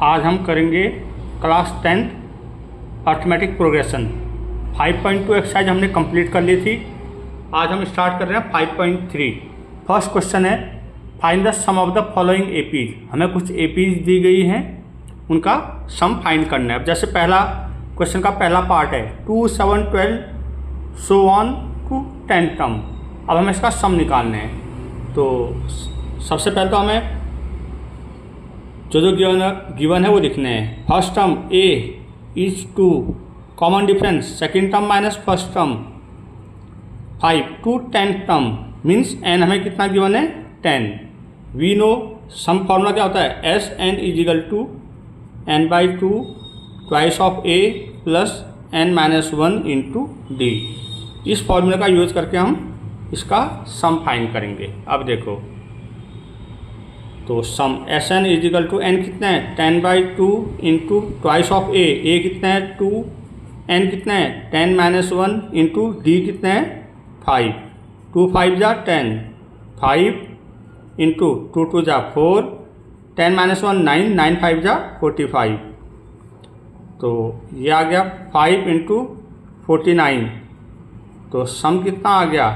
आज हम करेंगे class 10th arithmetic progression. 5.2 exercise हमने कंप्लीट कर ली थी। आज हम स्टार्ट कर रहे हैं 5.3। फर्स्ट क्वेश्चन है find the sum of the following APs. हमें कुछ एपीज दी गई हैं, उनका सम फाइंड करना है। अब जैसे पहला क्वेश्चन का पहला पार्ट है 2, 7, 12 सो ऑन टू 10 टर्म। अब हमें इसका सम निकालना है। तो सबसे पहले तो हमें जो गिवन है वो लिखने हैं। First term A is 2, common difference second term minus first term 5 to 10 term means N हमें कितना गिवन है 10। वी नो सम फॉर्मूला क्या होता है S N is equal to N by 2 twice of A plus N minus 1 into D. इस फॉर्मूले का use करके हम इसका सम फाइंड करेंगे। अब देखो तो sum S N is equal to N कितना है 10 by 2 into twice of A कितना है 2, एन कितना है 10 माइनस 1 इंटू डी कितना है 5, 2 5 जा 10, 5 इंटू 2 2 जा 4, 10 माइनस 1 9, 9 5 जा 45। तो ये आ गया 5 इंटू 49। तो सम कितना आ गया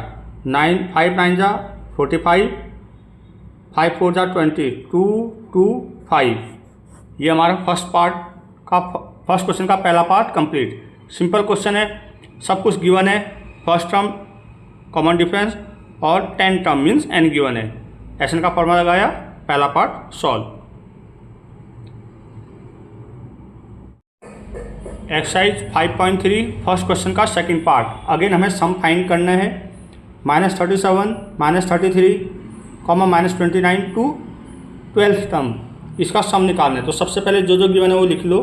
9, 5 9 जा 45, 5 4 जा 20, 2 2 5। ये हमारा फर्स्ट क्वेश्चन का पहला पार्ट कंप्लीट। सिंपल क्वेश्चन है, सब कुछ गिवन है। फर्स्ट टर्म कॉमन डिफरेंस और 10 टर्म मीन्स एन गिवन है। एस एन का फॉर्मूला लगाया, पहला part solve. Exercise 5.3 first question का सेकंड पार्ट। अगेन हमें सम फाइंड करना है। -37 -33 -29 टू 12th टर्म, इसका सम निकालना है। तो सबसे पहले जो गिवन है वो लिख लो।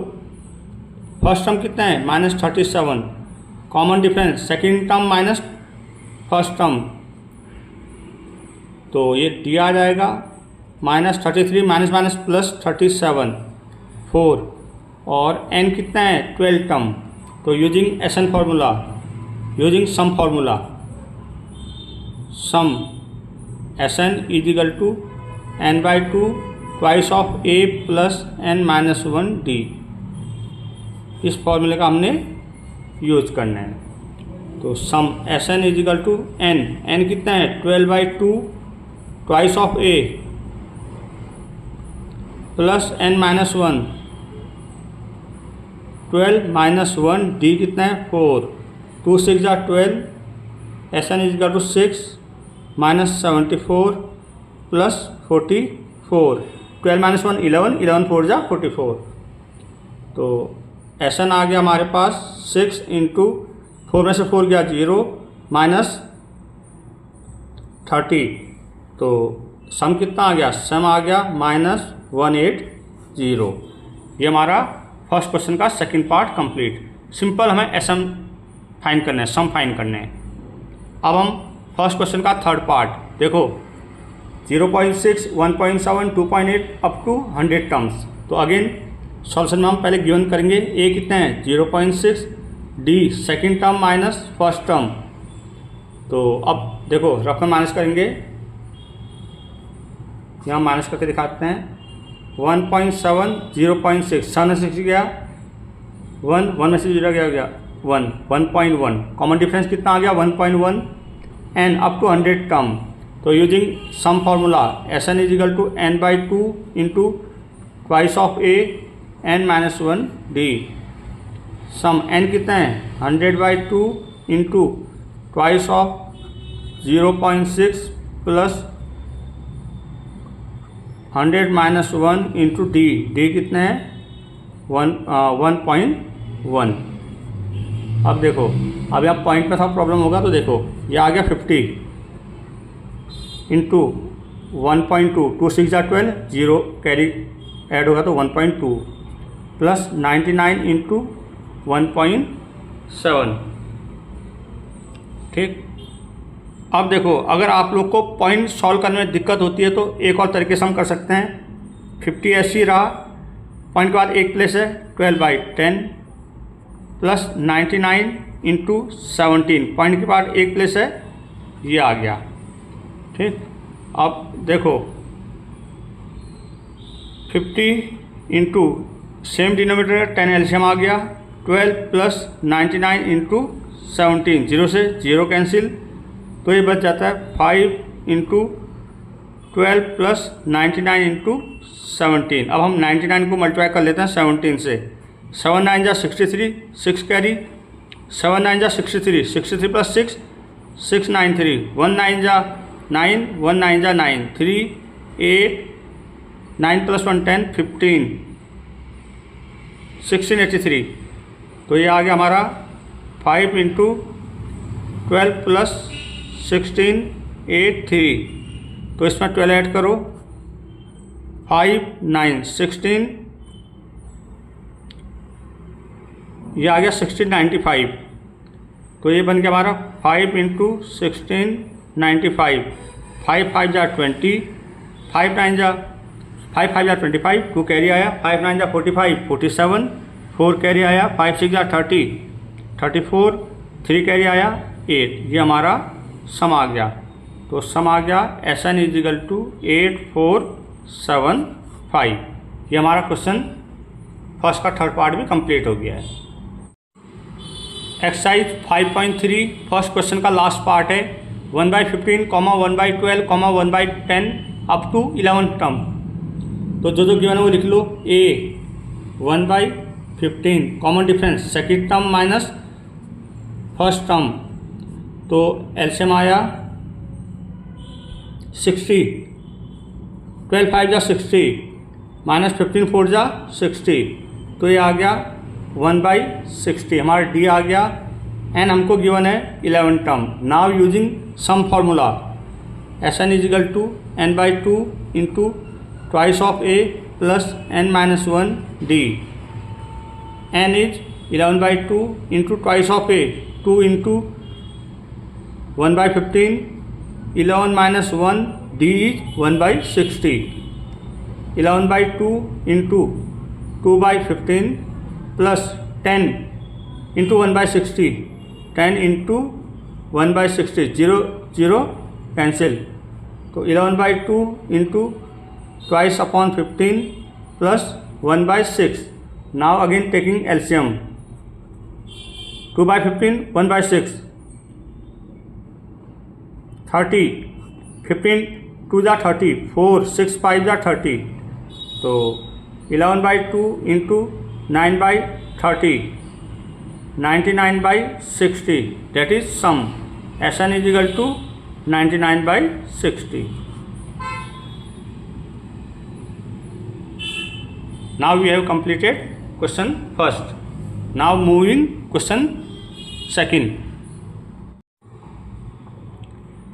फर्स्ट टर्म कितना है -37, common difference second term minus first term, तो ये दिया आ जाएगा -33 माइनस माइनस प्लस 37 4, और n कितना है 12 टर्म। तो using S N formula, using some formula, sum S N is equal to N by 2 twice of A plus N minus 1 D. इस फॉर्मूले का हमने यूज करना है। तो sum S N is equal to N कितना है 12 by 2 twice of A plus N minus 1, 12 minus 1 D कितना है 4, 2 6 जा 12, S N is equal to 6 minus 74 plus 44, 12 minus 1 11, 11 4 जा 44। तो एस एन आ गया हमारे पास 6 इंटू 4 में से 4 गया 0 माइनस 30। तो सम कितना आ गया, सम आ गया -180। ये हमारा फर्स्ट क्वेश्चन का सेकंड पार्ट कंप्लीट। सिंपल हमें एस एम फाइंड करना है, सम फाइंड करने हैं। अब हम फर्स्ट क्वेश्चन का थर्ड पार्ट देखो 0.6, 1.7, 2.8 अप टू 100 टर्म्स। तो अगेन सॉल्यूशन में हम पहले गिवन करेंगे ए कितना है 0.6, D second term minus first term. तो अब देखो रफ में माइनस करेंगे, यहाँ माइनस करके दिखाते हैं। 1.7 0.6, 7 में से 6 गया 1, 1 में से 0 गया 1, 1.1 कॉमन डिफरेंस कितना आ गया 1.1 एन अप टू 100 टर्म। तो using some formula S N is equal to N by 2 into twice of A N minus 1 D. Sum N कितना है 100 by 2 into twice of 0.6 plus 100 minus 1 into D, D कितना है 1.1। अब देखो, अब यहाँ point में था प्रॉब्लम होगा। तो देखो ये आ गया 50 इंटू 1.2, 2 6 जा 12, 0 कैरी ऐड होगा तो 1.2 प्लस 99 इंटू 1.7। ठीक। अब देखो अगर आप लोग को पॉइंट सॉल्व करने में दिक्कत होती है तो एक और तरीके से हम कर सकते हैं। 50 ऐसी रहा, पॉइंट के बाद एक प्लेस है 12 बाई 10 प्लस 99 इंटू 17, पॉइंट के बाद एक प्लेस है, ये आ गया। ठीक। अब देखो 50 इंटू सेम डिनोमिनेटर 10 एलसीएम आ गया, 12 प्लस 99 इंटू 17, 0 से 0 कैंसिल, तो ये बच जाता है 5 इंटू 12 प्लस 99 इंटू 17। अब हम 99 को मल्टीप्लाई कर लेते हैं 17 से। 7 9 जा 63, 6 कैरी, 7 9 जा 63, 63 प्लस 6, 6 9 3, 1 9 जा 9, 1 9 जा 9, 3 8, 9 प्लस 1 10, 15, 1683। तो ये आ गया हमारा 5 इंटू 12 प्लस 16 8 3। तो इसमें 12 ऐड करो, 5 9 16, ये आ गया 1695। तो ये बन गया हमारा 5 इंटू 1695, 5 5 जा 20, 5 9 जा 5 5 जा 25, 2 कैरी आया, 5 9 जा 45, 47, 4 कैरी आया, 5 6 जा 30, 34, 3 कैरी आया 8। ये हमारा सम आ गया। तो सम आ गया SN इजिकल टू 8475। ये हमारा क्वेश्चन फर्स्ट का थर्ड पार्ट भी कंप्लीट हो गया है। एक्सरसाइज 5.3 फर्स्ट क्वेश्चन का लास्ट पार्ट है। 1/15, 1/12, 1/10 अप टू 11 टर्म। तो जो गिवन है वो लिख लो। A 1/15 common difference second term minus first term, तो एलसीएम आया 60, 12 5 जा 60 माइनस 15 4 जा 60, तो ये आ गया 1/60। हमारा डी आ गया। एन हमको गिवन है 11 term. Now using some formula SN is equal to n/2 into twice of A plus n-1 D। n is 11/2 into twice of A, 2 into 1/15, 11 - 1 D is 1/60। 11/2 into 2/15 plus 10 into 1/60, 10 into 1/60, 0 0 cancel. तो 11/2 into twice upon 15 plus 1/6। Now again taking LCM, 2/15 1/6, 30, 15 2 जा 30, 4 6 5 जा 30, तो 11/2 into 9/30, 99/60, that is sum. SN is equal to 99/60. Now we have completed question first. Now moving question second.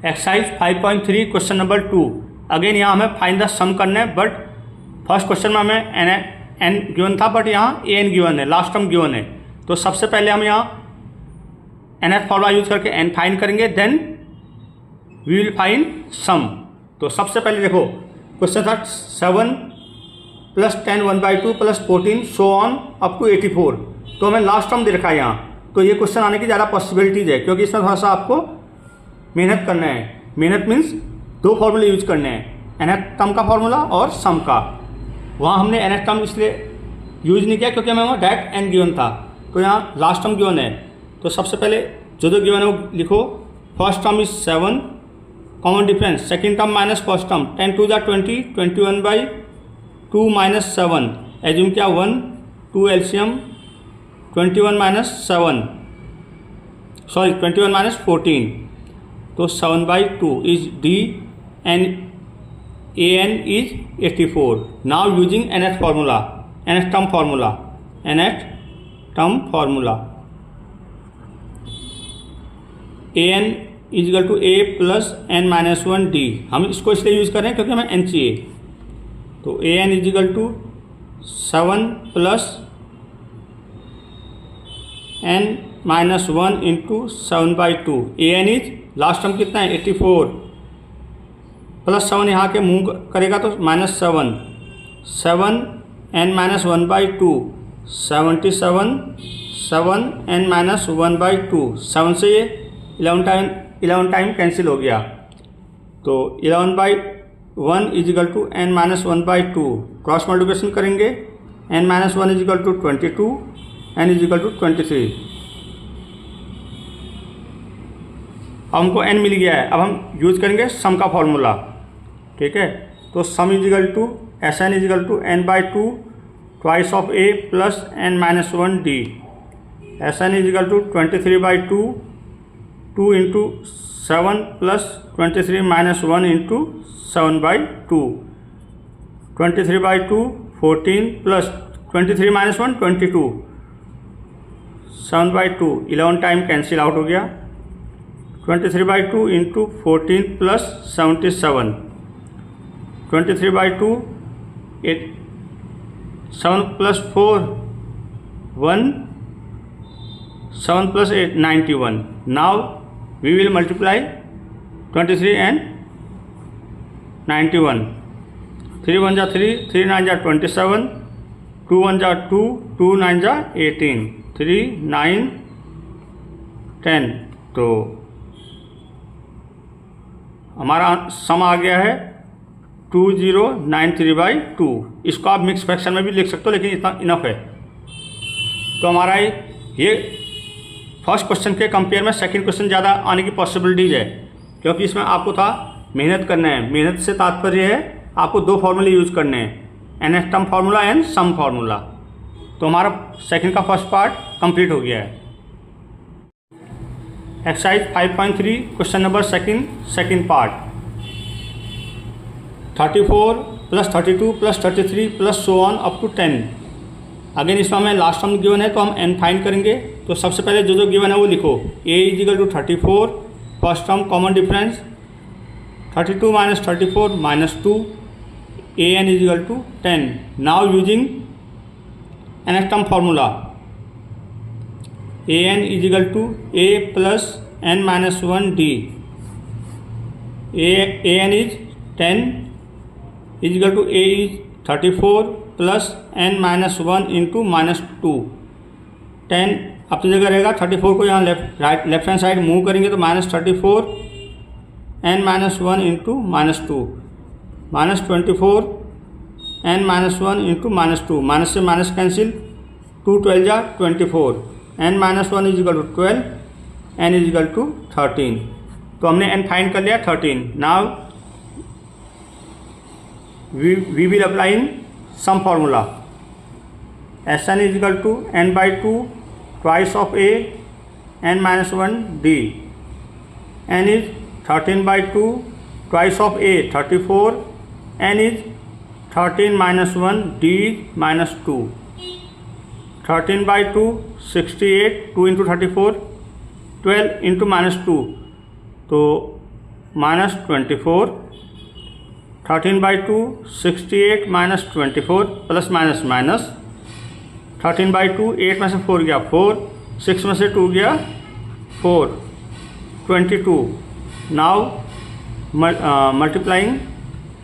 Exercise 5.3 question number 2। Again यहाँ हमें find the सम करना है, but first question में हमें N given था, बट यहाँ एन गिवन है, last term given है। तो सबसे पहले हम यहाँ NF फॉर्मूला यूज करके एन फाइंड करेंगे, then we will find sum. तो सबसे पहले देखो क्वेश्चन था 7 plus 10 1/2 plus 14 so on up to 84। तो हमें लास्ट टर्म दे रखा है यहाँ, तो ये क्वेश्चन आने की ज़्यादा पॉसिबिलिटीज़ है, क्योंकि इसमें थोड़ा सा आपको मेहनत करना है। मेहनत मीन्स 2 फॉर्मूले यूज करने हैं, nth टर्म का फॉर्मूला और सम का। वहाँ हमने nth टर्म इसलिए यूज नहीं किया क्योंकि हमें वहाँ डायरेक्ट n गिवन था, तो यहाँ लास्ट टर्म गिवन है। तो सबसे पहले जो गिवन है वो लिखो। First term is 7 common difference second term minus first term, 10 2 जा 20, 21/2 माइनस 7, एज्यूम क्या 1 2 एलसीएम 21 - 7, सॉरी 21 - 14, तो 7/2 is D and AN is 84. Now using nth formula, nth term formula, nth term formula, AN is equal to A plus n-1 D। हम इसको इसलिए use कर रहे हैं क्योंकि हमें n चाहिए। तो AN is equal to 7 plus n-1 into 7/2। AN is last term कितना है 84, प्लस 7 यहाँ के मूव करेगा तो -7, 7 n-1/2, 77, 7 n-1/2, 7 से ये 11 टाइम कैंसिल हो गया। तो 11/1 is equal to n-1/2, cross multiplication करेंगे n minus 1 is equal to 22, n is equal to 23। अब हमको n मिल गया है, अब हम यूज करेंगे सम का फॉर्मूला। ठीक है, तो sum is equal to S N is equal to n by 2 twice of a plus n minus 1 d। S N is equal to 23 by 2 2 into 7 plus 23 minus 1 into 7 by 2। 23 by 2 14 plus 23 minus 1 22, 7 by 2 11 time cancel out हो गया। 23 by 2 into 14 plus 77, 23 by 2 8 7 plus 4 1, 7 plus 8 91। Now we will multiply 23 and 91। 3 1 जा 3, 3 9 जा 27, 2 1 जा 2, 2 9 जा 18, 3 9 10। तो हमारा सम आ गया है 2093 बाई 2। इसको आप मिक्स फ्रैक्शन में भी लिख सकते हो, लेकिन इतना इनफ है। तो हमारा ये फर्स्ट क्वेश्चन के कंपेयर में सेकंड क्वेश्चन ज़्यादा आने की पॉसिबिलिटीज़ है, क्योंकि इसमें आपको था मेहनत करना है। मेहनत से तात्पर्य है आपको दो फॉर्मूले यूज़ करने हैं, nth term formula and some formula. तो हमारा सेकंड का फर्स्ट पार्ट कंप्लीट हो गया है। Exercise 5.3 question number second part. 34 plus 32 plus 33 plus so on up to 10। Again इसमें हमें लास्ट टर्म गिवन है तो हम n फाइंड करेंगे। तो सबसे पहले जो गिवन है वो लिखो। a is equal to 34, first term common difference 32 minus 34 minus 2, a n is equal to 10। Now using nth term formula, a n is equal to a plus n minus 1 d। a n is 10 is equal to a is 34 plus n minus 1 into minus 2। 10 अपनी जगह रहेगा, 34 को यहाँ left hand side move करेंगे तो minus 34 n minus 1 into minus 2, minus 24 n minus 1 into minus 2, minus से minus cancel, 2 12 जा 24, n minus 1 is equal to 12, n is equal to 13। तो हमने n फाइंड कर लिया 13। Now we will apply in sum formula। Sn is equal to n by 2 twice of a n minus 1 d। n is 13 by 2 twice of a 34, n is 13 minus 1 d minus 2। 13 by 2 68, 2 into 34 12 into minus 2, तो minus 24। 13 by 2 68 minus 24 plus minus minus. 13 by 2 8 में से 4 गया 4, 6 में से 2 गया 4, 22। Now multiplying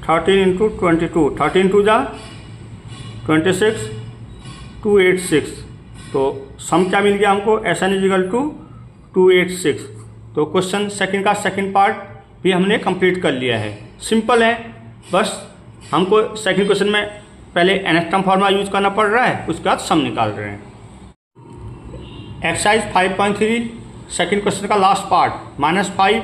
13 into 22, 13 2 जा 26, 286। तो सम क्या मिल गया हमको, S N is equal to 286। तो क्वेश्चन सेकंड का सेकंड पार्ट भी हमने कंप्लीट कर लिया है। सिंपल है, बस हमको सेकंड क्वेश्चन में पहले nth टर्म फार्मूला यूज करना पड़ रहा है, उसके बाद सम निकाल रहे हैं। एक्सरसाइज 5.3 सेकंड क्वेश्चन का last part, -5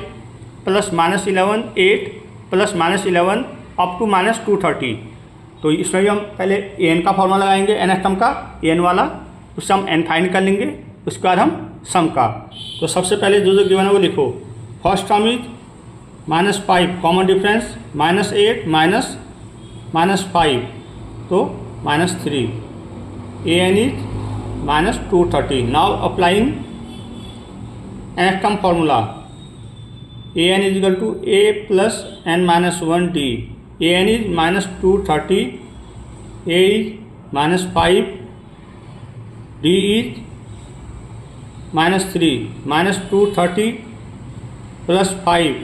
plus -11 8 plus -11 up to -230। तो इसमें भी हम पहले an का फार्मूला लगाएंगे, nth टर्म का n वाला, उससे हम n फाइंड कर लेंगे, उसके बाद हम सम का। तो सबसे पहले जो गिवन है वो लिखो। First term is -5 common difference, -8 minus 5, तो -3। an is -230। Now applying nth term formula, an is equal to a plus n minus 1 d। an is -230, a is -5, d is -3, -230 plus 5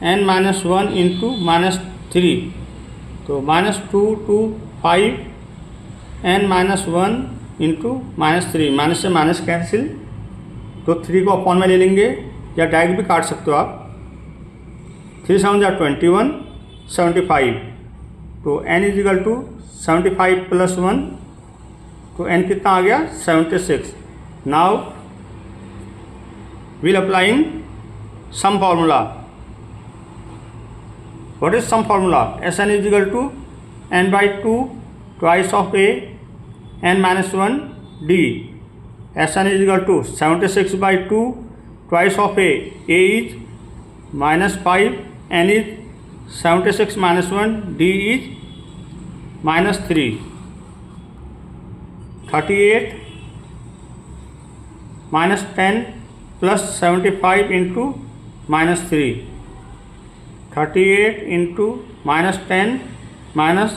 n minus 1 into -3, तो -2 to 5 n minus 1 into -3, minus से minus cancel, तो 3 को upon में ले लेंगे या direct भी काट सकते हो आप। 3 7 जा 21, 75, तो n is equal to 75 plus 1 तो n कितना आ गया 76। Now we'll applying sum formula. What is sum formula? Sn is equal to n by 2 twice of a n minus 1 d. Sn is equal to 76 by 2 twice of a is minus 5, n is 76 minus 1, d is minus 3. 38 minus 10 plus 75 into minus 3. 38 into minus 10 minus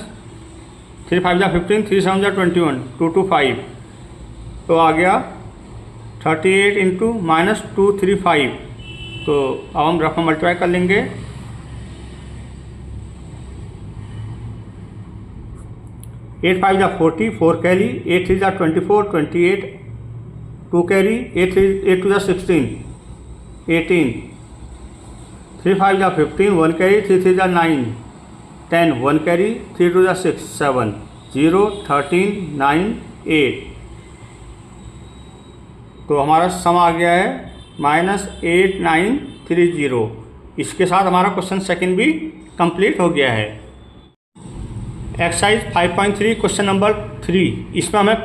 3 5 जा 15, 3 7 जा 21, 2 2 5, तो आ गया 38 into minus 235। तो अब हम rough में multiply कर लेंगे। 8 5 जा 40, 4 कैरी, 8 3 जा 24, 28, 2 कैरी, 8 2 जा 16, 18, 3 5 जा 15, 1 कैरी, 3 3 जा 9, 10, 1 कैरी, 3 2 जा 6, 7, 0 13 9 8। तो हमारा सम आ गया है -8930। इसके साथ हमारा क्वेश्चन सेकंड भी कंप्लीट हो गया है। Exercise 5.3 question number 3। इसमें हमें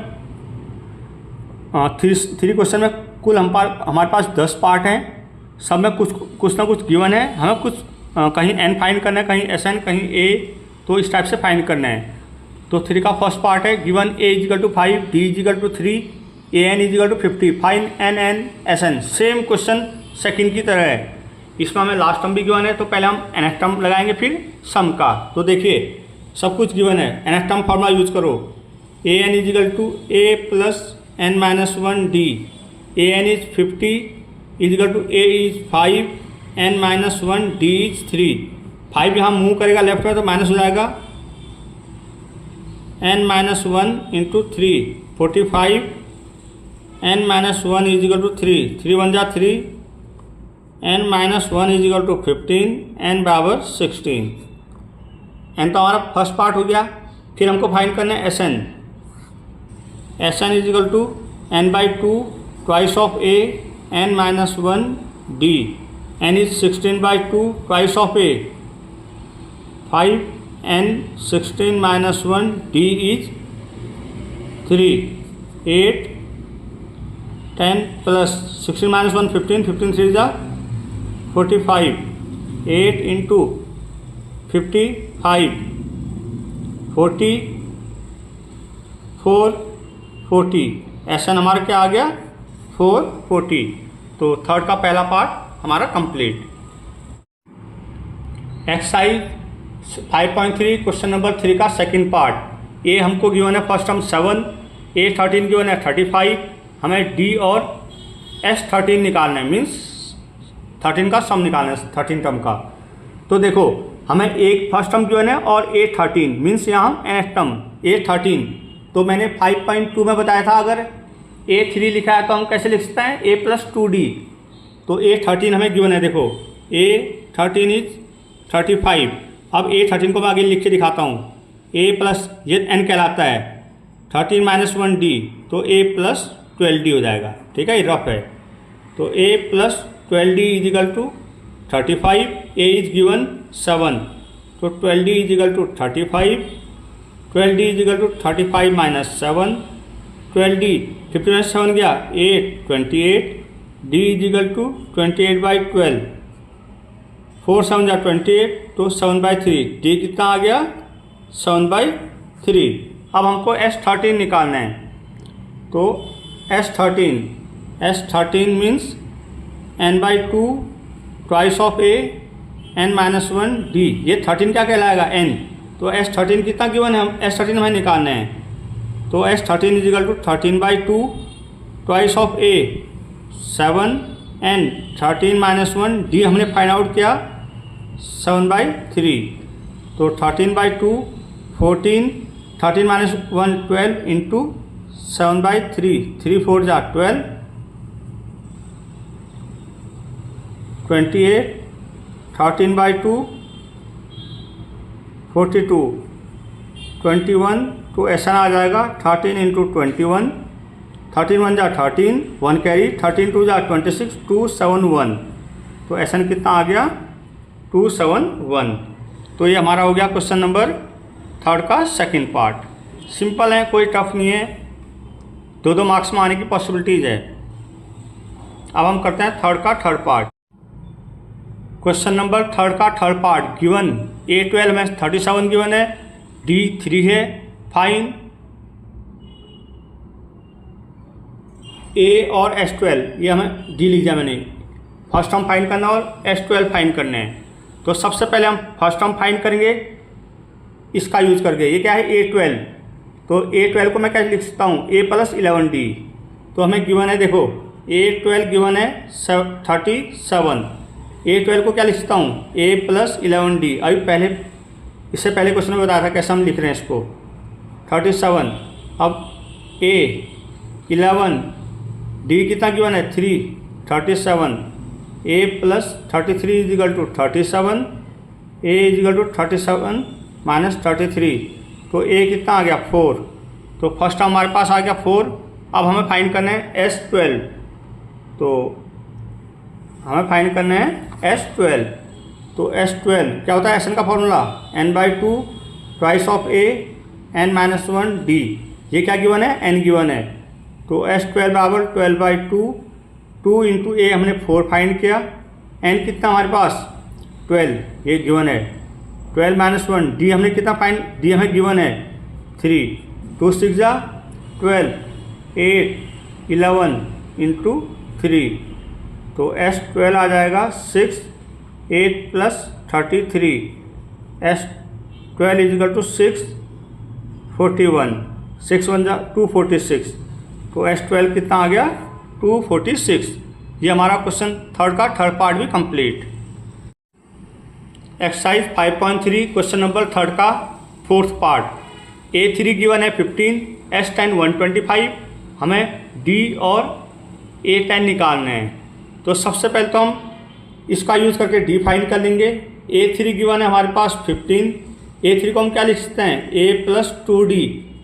थ्री क्वेश्चन में कुल हमारे पास 10 पार्ट हैं। सब में कुछ ना कुछ गिवन है। हमें कुछ कहीं n फाइंड करना है, कहीं Sn, कहीं a, तो इस टाइप से फाइंड करना है। तो 3 का फर्स्ट पार्ट है given a is equal to 5, d is equal to 3, an is equal to 50, find n Sn। Same question second की तरह है। इसमें हमें लास्ट टर्म भी गिवन है, तो पहले हम nth टर्म लगाएंगे फिर सम का। तो देखिए सब कुछ गिवन है। nth टर्म फॉर्मूला यूज करो। an is equal to a plus n minus 1 d। an is 50 is equal to a is 5, n minus 1 d is 3। 5 यहाँ मूव करेगा लेफ्ट में तो माइनस हो जाएगा। n minus 1 into 3 45, n minus 1 is equal to 3, 3 1 जा 3, n minus 1 is equal to 15, n बराबर 16। n तो हमारा फर्स्ट पार्ट हो गया। फिर हमको फाइंड करना है Sn। Sn is equal to n by 2 twice of a, n minus 1 d। n is 16 by 2 twice of a 5, n 16 minus 1 d is 3, 8 10 plus 16 minus 1 15, 15 3 जा 45, 8 इंटू 55 40 440। Sn हमारा क्या आ गया 440। तो थर्ड का पहला पार्ट हमारा कंप्लीट। एक्सरसाइज 5.3 क्वेश्चन नंबर 3 का second part. ए हमको गिवन है फर्स्ट टर्म 7, a 13 गिवन है 35। हमें d और s13 निकालना है, मीन्स 13 का सम निकालना है 13 टर्म का। तो देखो हमें एक फर्स्ट टर्म गिवन है और a 13 मीन्स यहाँ nth टर्म a 13। तो मैंने 5.2 में बताया था अगर a 3 लिखा है तो हम कैसे लिख सकते हैं a प्लस 2d। तो a 13 हमें गिवन है। देखो a 13 इज 35। अब a 13 को मैं आगे लिख के दिखाता हूँ। a प्लस ये n कहलाता है 13 माइनस 1d, तो a प्लस 12d हो जाएगा। ठीक है, ये रफ है। तो a plus 12d is equal to 35, a is given 7, तो 12d is equal to 35, 12d is equal to 35 माइनस 7, 12d 50 में 7 गया 8 28, d इजिकल टू 28 बाई 12, 4 7 जा 28, तो 7 बाई 3, d कितना आ गया 7 बाई 3। अब हमको s13 निकालना है। तो s13 means n by 2 twice of a, n minus 1 d। ये 13 क्या कहलाएगा n। तो s13 कितना गिवन है, s13 हमें निकालना है। तो s13 is equal to 13 by 2 twice of a 7, n 13 minus 1 d हमने फाइंड आउट किया 7 बाई 3। तो 13 बाई 2 14, 13 माइनस 1 12 इंटू 7 बाई 3, 3 4 जा 12, 28, 13 बाई 2 42, 21 तो एस एन आ जाएगा 13 इंटू 21, 13 वन जा 13, 1 कैरी, 13 टू जा 26, 271। तो एस एन कितना आ गया 271। तो ये हमारा हो गया क्वेश्चन नंबर 3 का सेकंड पार्ट। सिंपल है, कोई टफ नहीं है, 2 मार्क्स में आने की पॉसिबिलिटीज़ है। अब हम करते हैं 3 का थर्ड पार्ट। क्वेश्चन नंबर 3 का थर्ड पार्ट। गिवन A12 में 37 गिवन है, D3 है, फाइन A और S12, ये हमें D लिखा मैंने, फर्स्ट टर्म फाइंड करना और S12 फाइंड करने हैं। तो सबसे पहले हम फर्स्ट टर्म फाइंड करेंगे इसका यूज़ करके। ये क्या है A12, तो A12 को मैं कैसे लिख सकता हूँ A + 11D। तो हमें गिवन है, देखो A12 गिवन है 37, A12 को क्या लिख सकता हूँ A + 11D। अभी पहले इससे पहले क्वेश्चन में बताया था कैसे हम लिख रहे हैं इसको, 37, अब A 11, D कितना गिवन है 3, 37, A + 33 = 37, A = 37 - 33, तो A कितना आ गया 4। तो फर्स्ट टर्म हमारे पास आ गया 4। अब हमें फाइंड करना है S12, तो हमें फाइंड करना है S12। तो S12 क्या होता है, एस एन का formula n/2 twice of A n - 1 D। ये क्या गिवन है, n गिवन है। तो S12 = 12/2, 2 इंटू A हमने 4 फाइंड किया, n कितना हमारे पास 12, ये गिवन है। 12 - 1 D हमने कितना फाइंड, D हमें गिवन है 3, 2 6 जा 12, 8 11 इंटू 3, तो S12 आ जाएगा 6, 8 + 33, S12 = 6 41, 6 1 जा 246, तो S12 कितना आ गया 246। ये हमारा क्वेश्चन 3 का थर्ड पार्ट भी कंप्लीट। एक्सरसाइज 5.3 क्वेश्चन नंबर 3 का फोर्थ पार्ट। A3 गिवन है 15, S10 125, हमें D और A10 निकालने हैं। तो सबसे पहले तो हम इसका यूज़ करके D फाइंड कर लेंगे। A3 गिवन है हमारे पास 15, A3 को हम क्या लिख सकते हैं A + 2D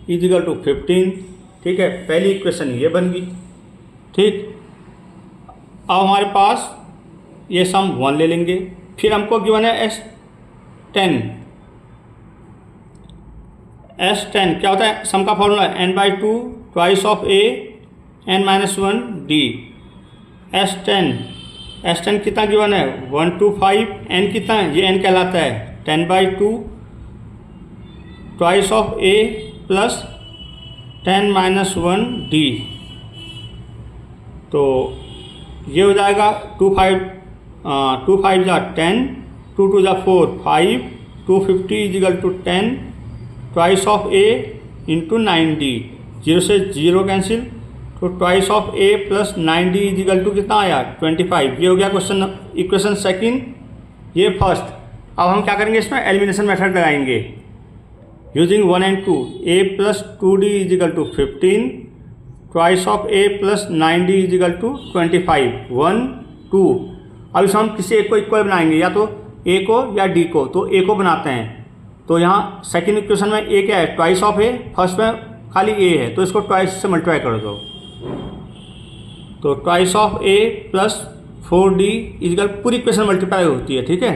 = 15। ठीक है, पहली इक्वेशन ये बन गई। ठीक, अब हमारे पास ये सम 1 ले लेंगे। फिर हमको गिवन है S10, S10 क्या होता है, सम का formula n/2 twice of A n - 1 D। S10 कितना गिवन है 1 2 5, n कितना है, ये n कहलाता है 10/2 ट्वाइस ऑफ A + 10 - 1 D। तो ये हो जाएगा 2 5 जा 10, 2 2 जा 4 5, 250 = 10 twice of A into 9D, 0 से 0 कैंसिल, तो ट्वाइस ऑफ A + 9D = कितना आया 25। ये हो गया क्वेश्चन इक्वेशन सेकंड, ये फर्स्ट। अब हम क्या करेंगे, इसमें एलिमिनेशन मेथड लगाएंगे using 1 and 2। A + 2D = 15, twice of A + 9D = 25, 1 2। अब इसमें हम किसी एक को इक्वल बनाएंगे, या तो A को या D को। तो A को बनाते हैं, तो यहाँ सेकंड इक्वेशन में A क्या है ट्वाइस ऑफ A, फर्स्ट में खाली A है, तो इसको ट्वाइस से मल्टीप्लाई कर दो। तो ट्वाइस ऑफ A + 4D = पूरी इक्वेशन मल्टीप्लाई होती है। ठीक है,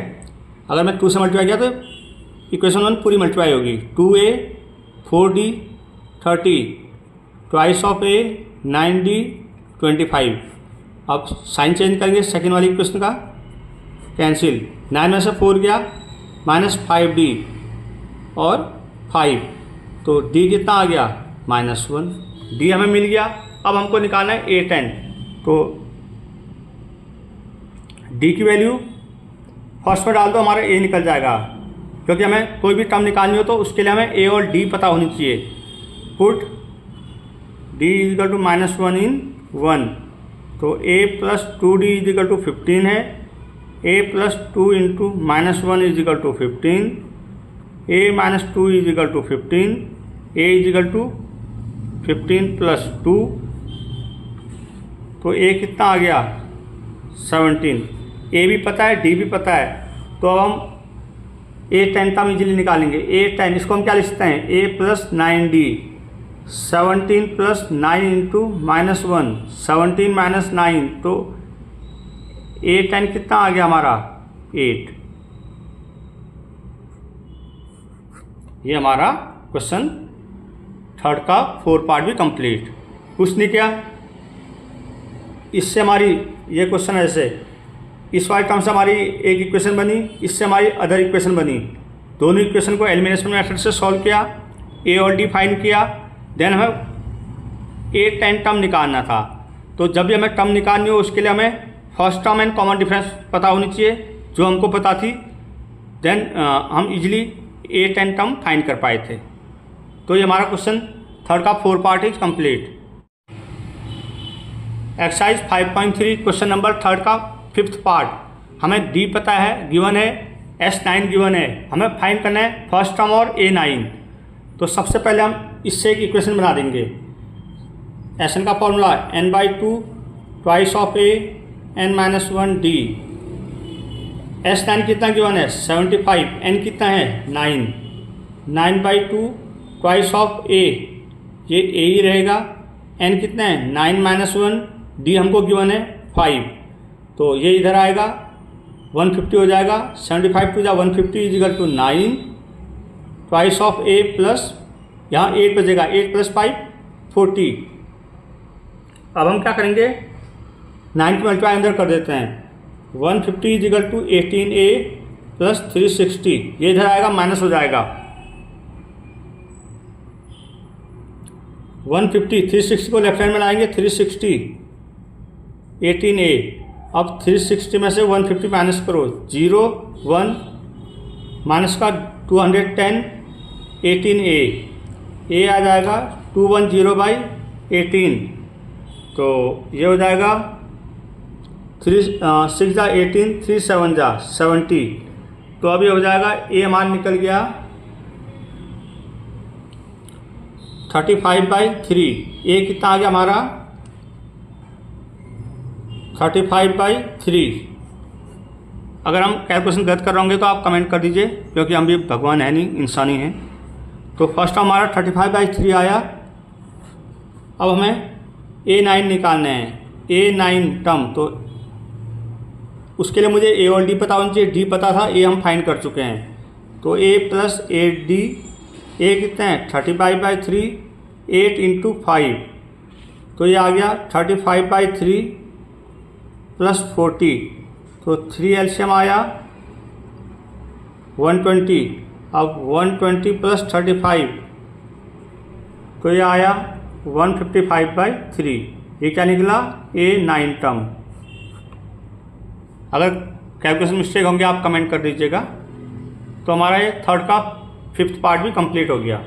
अगर मैं 2 से मल्टीप्लाई किया तो इक्वेशन 1 पूरी मल्टीप्लाई होगी। 2A 4D 30, twice of A 9D 25। अब साइन चेंज करेंगे सेकेंड वाली इक्वेशन का, कैंसिल, 9 में से 4 गया -5D और 5, तो D कितना आ गया -1, D हमें मिल गया। अब हमको निकालना है A10, तो D की वैल्यू फर्स्ट में डाल दो, हमारा A निकल जाएगा, क्योंकि हमें कोई भी टर्म निकालनी हो तो उसके लिए हमें A और D पता होनी चाहिए। पुट D = -1 in 1, तो A + 2D = 15 है, A + 2 इंटू -1 = 15, A - 2 = 15, A = 15 + 2, तो A कितना आ गया 17। A भी पता है, D भी पता है, तो अब हम ए 10 टर्म इजीली निकालेंगे। ए 10 इसको हम क्या लिखते हैं, A plus 9d 17 plus 9 into -1 17 minus 9, तो ए 10 कितना आ गया हमारा 8। ये हमारा क्वेश्चन थर्ड का 4 पार्ट भी कंप्लीट। कुछ नहीं किया, इससे हमारी ये क्वेश्चन ऐसे, इस वाले टर्म से हमारी एक इक्वेशन बनी, इससे हमारी अदर इक्वेशन बनी। दोनों इक्वेशन को एलिमिनेशन मेथड से सॉल्व किया, ए और डी फाइंड किया, देन हमें ए 10 टर्म निकालना था। तो जब भी हमें टर्म निकालनी हो उसके लिए हमें first term and common difference पता होनी चाहिए, जो हमको पता थी। देन हम इजीली ए 10 टर्म फाइंड कर पाए थे। तो ये हमारा क्वेश्चन थर्ड का 4 part is complete. Exercise 5.3 question number third का 5th पार्ट। हमें डी पता है, गिवन है, S9 गिवन है, हमें फाइंड करना है फर्स्ट टर्म और A9। तो सबसे पहले हम इससे एक इक्वेशन बना देंगे। Sn का formula n/2 twice of A n-1 d। S9 कितना गिवन है 75, n कितना है 9, 9/2 ट्वाइस ऑफ A, ये A ही रहेगा, n कितना है 9-1, d हमको गिवन है 5, तो ये इधर आएगा 150 हो जाएगा। 75 two 150 is equal to 9 twice of A plus यहाँ 8 बचेगा, 8 + 5 40। अब हम क्या करेंगे, 9 की मल्टीप्लाई अंदर कर देते हैं। 150 इजिकल टू 18A प्लस 360, ये इधर आएगा माइनस हो जाएगा। 150 360 को लेफ्ट हैंड में लाएंगे, 360 18A। अब 360 में से 150 माइनस करो, 0 1 माइनस का 210 18A, A आ जाएगा 210/18, तो ये हो जाएगा 3 6 जा 18 3 7 जा 70। तो अभी हो जाएगा A मान निकल गया 35/3। A कितना आ गया हमारा 35/3। अगर हम कैलकुलेशन गलत कर रहे होंगे तो आप कमेंट कर दीजिए, क्योंकि हम भी भगवान है नहीं, इंसान ही हैं। तो फर्स्ट हमारा 35/3 आया। अब हमें A9 निकालना है, A9 टर्म। तो उसके लिए मुझे A और D पता होना चाहिए, D पता था, A हम फाइंड कर चुके हैं। तो A प्लस 8D, A कितना है 35/3, 8 × 5, तो ये आ गया 35/3 प्लस 40, तो 3 एलसीएम आया 120। अब 120 प्लस 35, तो ये आया 155/3। ये क्या निकला A9 टर्म। अगर कैलकुलेशन मिस्टेक होंगे आप कमेंट कर दीजिएगा। तो हमारा ये थर्ड का 5th पार्ट भी कंप्लीट हो गया।